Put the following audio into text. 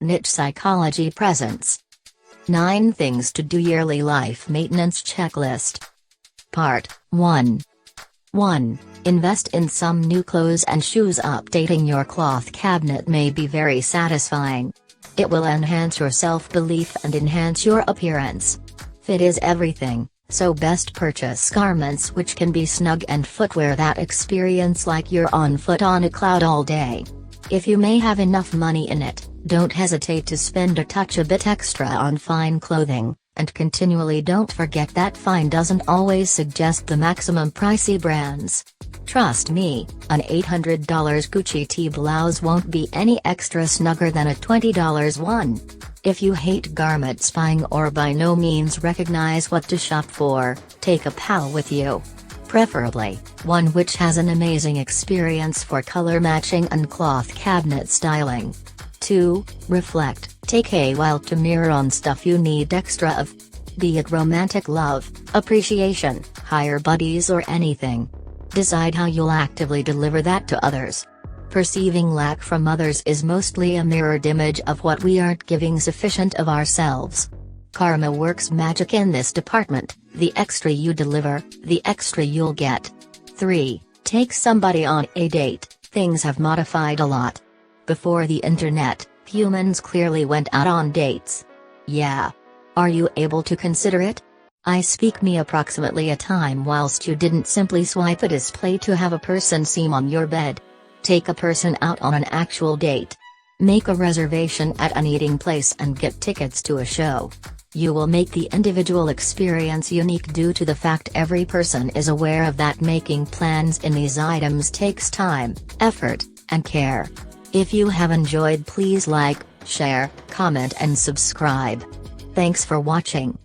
Niche Psychology presents 9 Things to Do Yearly Life Maintenance Checklist. Part 1. 1. Invest in some new clothes and shoes. Updating your cloth cabinet may be very satisfying. It will enhance your self-belief and enhance your appearance. Fit is everything, so best purchase garments which can be snug and footwear that experience like you're on foot on a cloud all day. If you may have enough money in it, don't hesitate to spend a bit extra on fine clothing, and continually don't forget that fine doesn't always suggest the maximum pricey brands. Trust me, an $800 Gucci tee blouse won't be any extra snugger than a $20 one. If you hate garment spying or by no means recognize what to shop for, take a pal with you. Preferably, one which has an amazing experience for color matching and cloth cabinet styling. 2. Reflect. Take a while to mirror on stuff you need extra of. Be it romantic love, appreciation, hire buddies or anything. Decide how you'll actively deliver that to others. Perceiving lack from others is mostly a mirrored image of what we aren't giving sufficient of ourselves. Karma works magic in this department. The extra you deliver, the extra you'll get. 3. Take somebody on a date. Things have modified a lot. Before the internet, humans clearly went out on dates. Yeah. Are you able to consider it? I speak me approximately a time whilst you didn't simply swipe a display to have a person seem on your bed. Take a person out on an actual date. Make a reservation at an eating place and get tickets to a show. You will make the individual experience unique due to the fact every person is aware of that. Making plans in these items takes time, effort, and care. If you have enjoyed, please like, share, comment and subscribe. Thanks for watching.